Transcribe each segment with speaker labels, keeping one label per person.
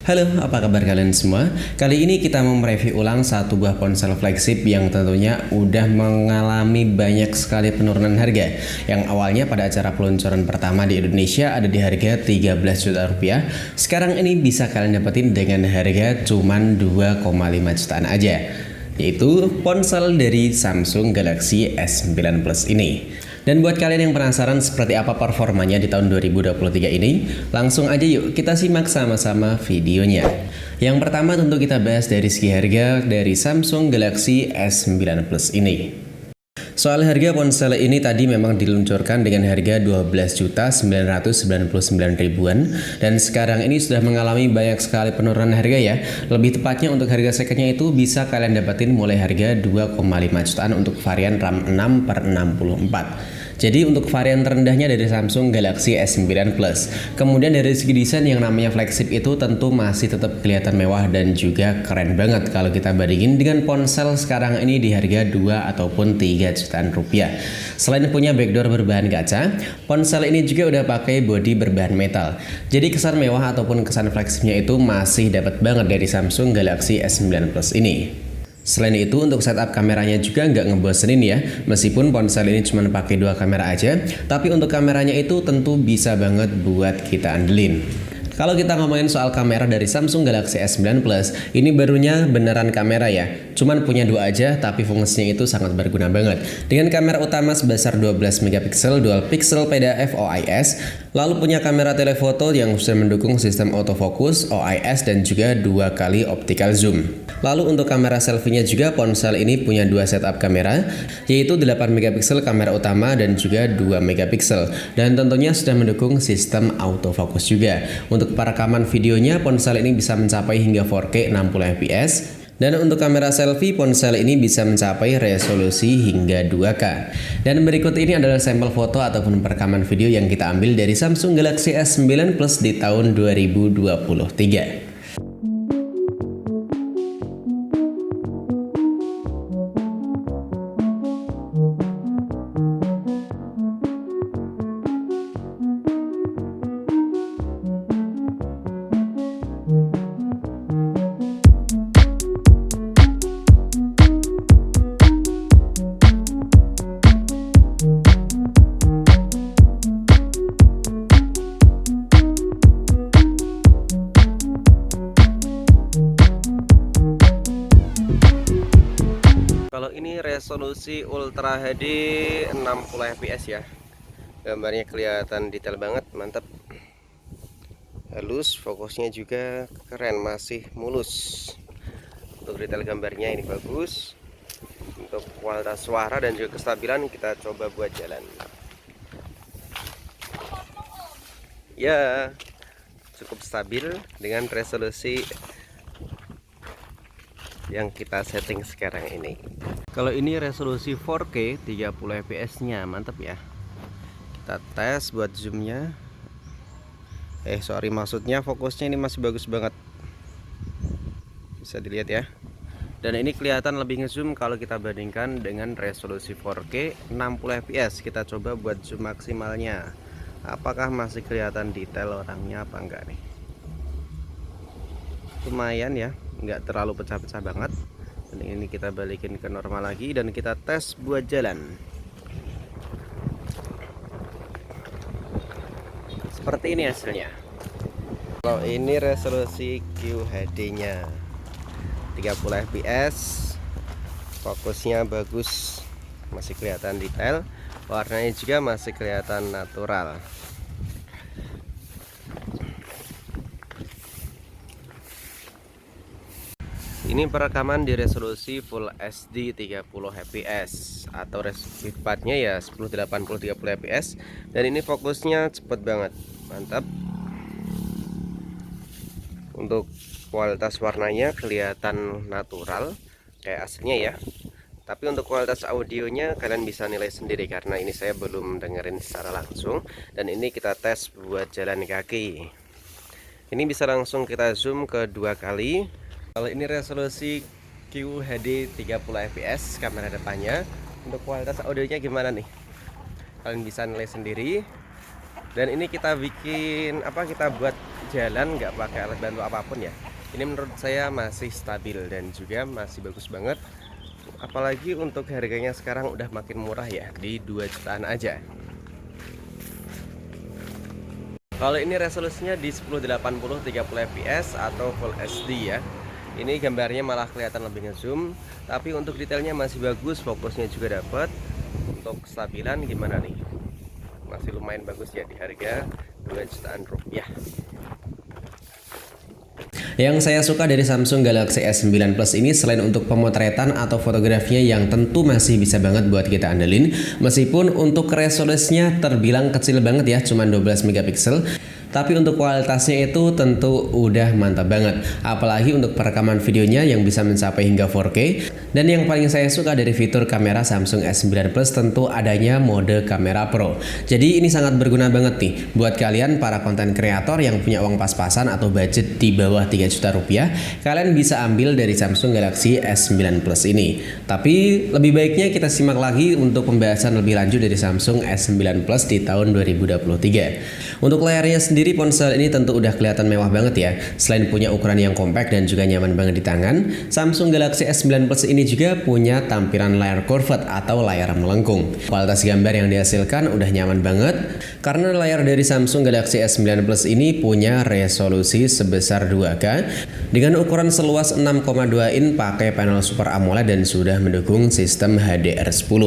Speaker 1: Halo, apa kabar kalian semua? Kali ini kita mau mereview ulang satu buah ponsel flagship yang tentunya udah mengalami banyak sekali penurunan harga. Yang awalnya pada acara peluncuran pertama di Indonesia ada di harga 13 juta rupiah. Sekarang ini bisa kalian dapetin dengan harga cuman 2,5 jutaan aja. Yaitu ponsel dari Samsung Galaxy S9 Plus ini. Dan buat kalian yang penasaran seperti apa performanya di tahun 2023 ini, langsung aja yuk kita simak sama-sama videonya. Yang pertama tentu kita bahas dari segi harga dari Samsung Galaxy S9 Plus ini. Soal harga ponsel ini tadi memang diluncurkan dengan harga 12.999.000-an dan sekarang ini sudah mengalami banyak sekali penurunan harga ya. Lebih tepatnya untuk harga secondnya itu bisa kalian dapetin mulai harga 2,5 jutaan untuk varian RAM 6/64. Jadi untuk varian terendahnya dari Samsung Galaxy S9 Plus. Kemudian dari segi desain yang namanya flagship itu tentu masih tetap kelihatan mewah dan juga keren banget kalau kita bandingin dengan ponsel sekarang ini di harga 2 ataupun 3 jutaan rupiah. Selain punya backdoor berbahan kaca, ponsel ini juga udah pakai bodi berbahan metal. Jadi kesan mewah ataupun kesan flagshipnya itu masih dapat banget dari Samsung Galaxy S9 Plus ini. Selain itu untuk setup kameranya juga nggak ngebosenin ya. Meskipun ponsel ini cuma pakai 2 kamera aja, tapi untuk kameranya itu tentu bisa banget buat kita andelin. Kalau kita ngomongin soal kamera dari Samsung Galaxy S9 Plus, ini barunya beneran kamera ya. Cuman punya 2 aja, tapi fungsinya itu sangat berguna banget. Dengan kamera utama sebesar 12 megapiksel dual pixel PDAF OIS, lalu punya kamera telefoto yang sudah mendukung sistem autofocus OIS dan juga 2 kali optical zoom. Lalu untuk kamera selfie-nya juga ponsel ini punya 2 setup kamera, yaitu 8 megapiksel kamera utama dan juga 2 megapiksel. Dan tentunya sudah mendukung sistem autofocus juga. Untuk perekaman videonya ponsel ini bisa mencapai hingga 4K 60 fps. Dan untuk kamera selfie ponsel ini bisa mencapai resolusi hingga 2K. Dan berikut ini adalah sampel foto ataupun perekaman video yang kita ambil dari Samsung Galaxy S9 Plus di tahun 2023. Kalau ini resolusi Ultra HD 60 fps ya. Gambarnya kelihatan detail banget, mantap. Halus, fokusnya juga keren, masih mulus. Untuk detail gambarnya ini bagus. Untuk kualitas suara dan juga kestabilan kita coba buat jalan. Ya, cukup stabil dengan resolusi yang kita setting sekarang ini. Kalau ini resolusi 4K 30 fps nya mantap ya. Kita tes buat zoomnya. Maksudnya fokusnya ini masih bagus banget, bisa dilihat ya. Dan ini kelihatan lebih ngezoom kalau kita bandingkan dengan resolusi 4K 60 fps. Kita coba buat zoom maksimalnya, apakah masih kelihatan detail orangnya apa enggak nih. Lumayan ya, nggak terlalu pecah-pecah banget. Dan ini kita balikin ke normal lagi dan kita tes buat jalan. Seperti ini hasilnya. Kalau ini resolusi QHD nya 30 fps, fokusnya bagus, masih kelihatan detail, warnanya juga masih kelihatan natural. Ini perekaman di resolusi Full HD 30 fps atau resolusi tepatnya ya 1080 30 fps, dan ini fokusnya cepet banget, mantap. Untuk kualitas warnanya kelihatan natural kayak aslinya ya. Tapi untuk kualitas audionya kalian bisa nilai sendiri karena ini saya belum dengerin secara langsung, dan ini kita tes buat jalan kaki. Ini bisa langsung kita zoom ke 2 kali. Kalau ini resolusi QHD 30 fps kamera depannya. Untuk kualitas audionya gimana nih? Kalian bisa nilai sendiri. Dan ini kita bikin kita buat jalan nggak pakai alat bantu apapun ya, ini menurut saya masih stabil dan juga masih bagus banget. Apalagi untuk harganya sekarang udah makin murah ya, di 2 jutaan aja. Kalau ini resolusinya di 1080 30 fps atau Full HD ya. Ini gambarnya malah kelihatan lebih ngezoom, tapi untuk detailnya masih bagus, fokusnya juga dapat. Untuk kestabilan gimana nih? Masih lumayan bagus ya di harga 2 jutaan rupiah. Yang saya suka dari Samsung Galaxy S9 Plus ini selain untuk pemotretan atau fotografinya yang tentu masih bisa banget buat kita andelin, meskipun untuk resolusinya terbilang kecil banget ya, cuma 12 megapiksel. Tapi untuk kualitasnya itu tentu udah mantap banget. Apalagi untuk perekaman videonya yang bisa mencapai hingga 4K. Dan yang paling saya suka dari fitur kamera Samsung S9 Plus tentu adanya mode kamera Pro. Jadi ini sangat berguna banget nih buat kalian para konten kreator yang punya uang pas-pasan atau budget di bawah 3 juta rupiah. Kalian bisa ambil dari Samsung Galaxy S9 Plus ini. Tapi lebih baiknya kita simak lagi untuk pembahasan lebih lanjut dari Samsung S9 Plus di tahun 2023. Untuk layarnya sendiri, ponsel ini tentu udah kelihatan mewah banget ya. Selain punya ukuran yang compact dan juga nyaman banget di tangan, Samsung Galaxy S9 Plus ini juga punya tampilan layar curved atau layar melengkung. Kualitas gambar yang dihasilkan udah nyaman banget karena layar dari Samsung Galaxy S9 Plus ini punya resolusi sebesar 2K dengan ukuran seluas 6,2 in pakai panel Super AMOLED dan sudah mendukung sistem HDR10.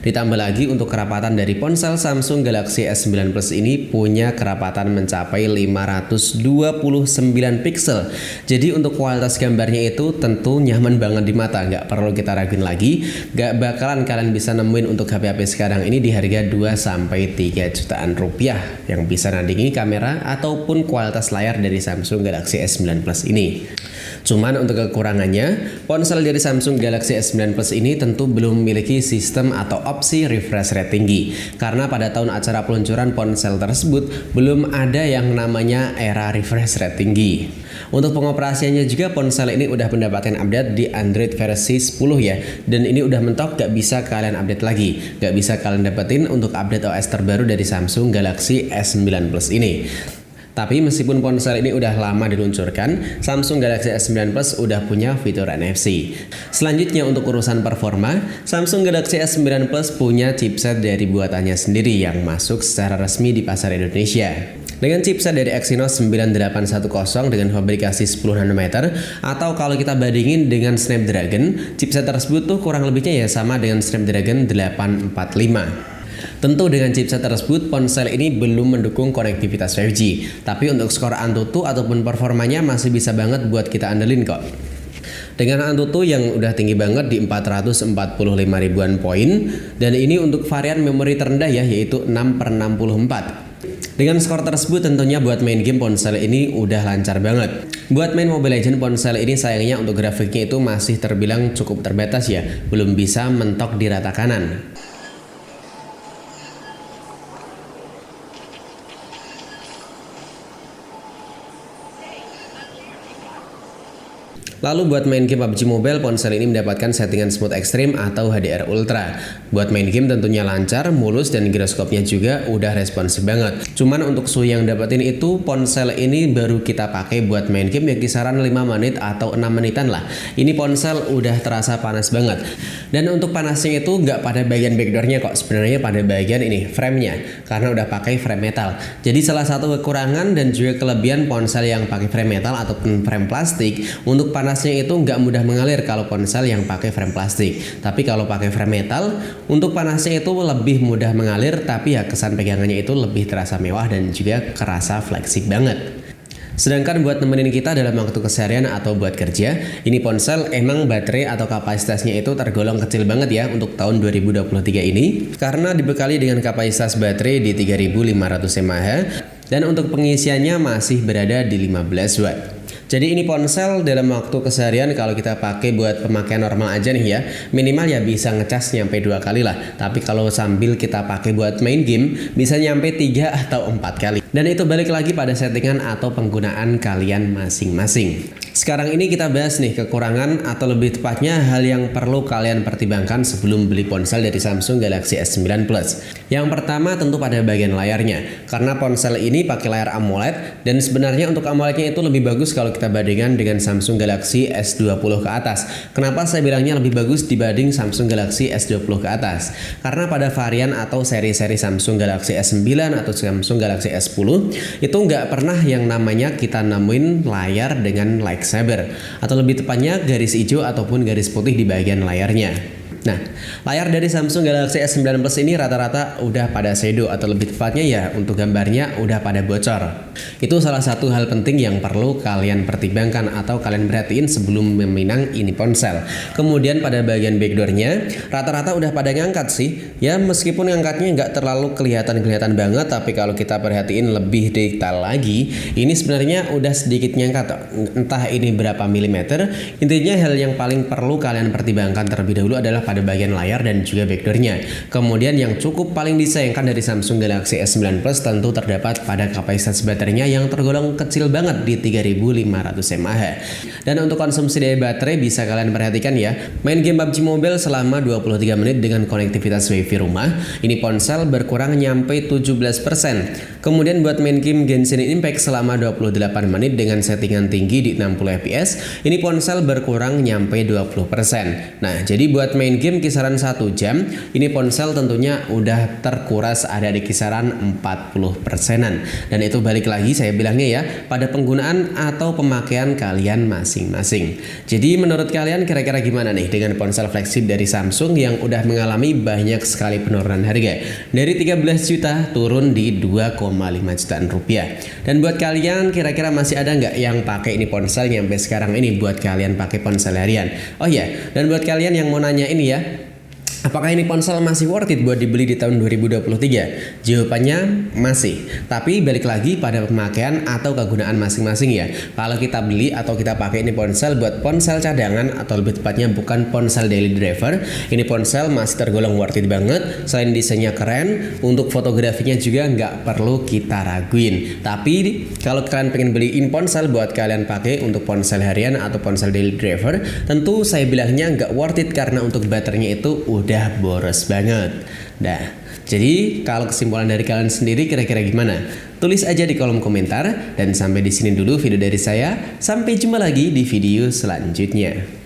Speaker 1: Ditambah lagi untuk kerapatan dari ponsel Samsung Galaxy S9 Plus ini punya kerapatan mencapai 529 pixel. Jadi untuk kualitas gambarnya itu tentu nyaman banget di mata, nggak perlu kita raguin lagi. Nggak bakalan kalian bisa nemuin untuk HP-HP sekarang ini di harga 2-3 jutaan rupiah yang bisa nandingi kamera ataupun kualitas layar dari Samsung Galaxy S9 Plus ini. Cuman untuk kekurangannya, ponsel dari Samsung Galaxy S9 Plus ini tentu belum memiliki sistem atau opsi refresh rate tinggi. Karena pada tahun acara peluncuran ponsel tersebut belum ada yang namanya era refresh rate tinggi. Untuk pengoperasiannya juga ponsel ini udah mendapatkan update di Android versi 10 ya. Dan ini udah mentok, gak bisa kalian update lagi. Gak bisa kalian dapetin untuk update OS terbaru dari Samsung Galaxy S9 Plus ini. Tapi meskipun ponsel ini udah lama diluncurkan, Samsung Galaxy S9 Plus udah punya fitur NFC. Selanjutnya untuk urusan performa, Samsung Galaxy S9 Plus punya chipset dari buatannya sendiri yang masuk secara resmi di pasar Indonesia. Dengan chipset dari Exynos 9810 dengan fabrikasi 10 nanometer, atau kalau kita bandingin dengan Snapdragon, chipset tersebut tuh kurang lebihnya ya sama dengan Snapdragon 845. Tentu dengan chipset tersebut ponsel ini belum mendukung konektivitas 5G, tapi untuk skor Antutu ataupun performanya masih bisa banget buat kita andelin kok. Dengan Antutu yang udah tinggi banget di 445 ribuan poin, dan ini untuk varian memori terendah ya, yaitu 6/64. Dengan skor tersebut tentunya buat main game ponsel ini udah lancar banget. Buat main Mobile Legends ponsel ini sayangnya untuk grafiknya itu masih terbilang cukup terbatas ya, belum bisa mentok di rata kanan. Lalu buat main game PUBG Mobile, ponsel ini mendapatkan settingan smooth extreme atau HDR Ultra. Buat main game tentunya lancar, mulus, dan giroskopnya juga udah responsif banget. Cuman untuk suhu yang dapetin itu ponsel ini baru kita pakai buat main game ya kisaran 5 menit atau 6 menitan lah. Ini ponsel udah terasa panas banget. Dan untuk panasnya itu nggak pada bagian backdoornya kok, sebenarnya pada bagian ini frame-nya, karena udah pakai frame metal. Jadi salah satu kekurangan dan juga kelebihan ponsel yang pakai frame metal ataupun frame plastik, untuk panasnya itu nggak mudah mengalir kalau ponsel yang pakai frame plastik. Tapi kalau pakai frame metal, untuk panasnya itu lebih mudah mengalir, tapi ya kesan pegangannya itu lebih terasa mewah dan juga kerasa fleksibel banget. Sedangkan buat nemenin kita dalam waktu keseharian atau buat kerja, ini ponsel emang baterai atau kapasitasnya itu tergolong kecil banget ya untuk tahun 2023 ini, karena dibekali dengan kapasitas baterai di 3500 mAh dan untuk pengisiannya masih berada di 15 watt. Jadi ini ponsel dalam waktu keseharian kalau kita pakai buat pemakaian normal aja nih ya, minimal ya bisa ngecas nyampe 2 kali lah. Tapi kalau sambil kita pakai buat main game, bisa nyampe 3 atau 4 kali. Dan itu balik lagi pada settingan atau penggunaan kalian masing-masing. Sekarang ini kita bahas nih kekurangan atau lebih tepatnya hal yang perlu kalian pertimbangkan sebelum beli ponsel dari Samsung Galaxy S9 Plus. Yang pertama tentu pada bagian layarnya, karena ponsel ini pakai layar AMOLED dan sebenarnya untuk AMOLED-nya itu lebih bagus kalau kita bandingkan dengan Samsung Galaxy S20 ke atas. Kenapa saya bilangnya lebih bagus dibanding Samsung Galaxy S20 ke atas? Karena pada varian atau seri-seri Samsung Galaxy S9 atau Samsung Galaxy S10 itu nggak pernah yang namanya kita nemuin layar dengan lightsaber, atau lebih tepatnya garis hijau ataupun garis putih di bagian layarnya. Nah, layar dari Samsung Galaxy S9 Plus ini rata-rata udah pada shadow, atau lebih tepatnya ya untuk gambarnya udah pada bocor. Itu salah satu hal penting yang perlu kalian pertimbangkan atau kalian perhatiin sebelum meminang ini ponsel. Kemudian pada bagian backdoornya rata-rata udah pada ngangkat sih. Ya meskipun ngangkatnya nggak terlalu kelihatan banget, tapi kalau kita perhatiin lebih detail lagi, ini sebenarnya udah sedikit ngangkat. Entah ini berapa milimeter. Intinya hal yang paling perlu kalian pertimbangkan terlebih dahulu adalah pada bagian layar dan juga backdoornya. Kemudian yang cukup paling disayangkan dari Samsung Galaxy S9 Plus tentu terdapat pada kapasitas baterainya yang tergolong kecil banget di 3500 mAh. Dan untuk konsumsi daya baterai bisa kalian perhatikan ya, main game PUBG Mobile selama 23 menit dengan konektivitas WiFi rumah, ini ponsel berkurang nyampe 17%. Kemudian buat main game Genshin Impact selama 28 menit dengan settingan tinggi di 60 fps, ini ponsel berkurang nyampe 20%. Nah, jadi buat main game kisaran 1 jam, ini ponsel tentunya udah terkuras ada di kisaran 40%-an. Dan itu balik lagi saya bilangnya ya, pada penggunaan atau pemakaian kalian masing-masing. Jadi menurut kalian kira-kira gimana nih dengan ponsel flagship dari Samsung yang udah mengalami banyak sekali penurunan harga? Dari 13 juta turun di 2,5 jutaan rupiah. Dan buat kalian kira-kira masih ada nggak yang pakai ini ponsel sampai sekarang ini buat kalian pakai ponsel harian? Oh iya, dan buat kalian yang mau nanya ini ya, apakah ini ponsel masih worth it buat dibeli di tahun 2023? Jawabannya masih. Tapi balik lagi pada pemakaian atau kegunaan masing-masing ya. Kalau kita beli atau kita pakai ini ponsel buat ponsel cadangan atau lebih tepatnya bukan ponsel daily driver, ini ponsel masih tergolong worth it banget. Selain desainnya keren, untuk fotografinya juga nggak perlu kita raguin. Tapi kalau kalian pengen beliin ponsel buat kalian pakai untuk ponsel harian atau ponsel daily driver, tentu saya bilangnya nggak worth it karena untuk baterainya itu udah boros banget. Nah, jadi kalau kesimpulan dari kalian sendiri kira-kira gimana? Tulis aja di kolom komentar. Dan sampai di sini dulu video dari saya. Sampai jumpa lagi di video selanjutnya.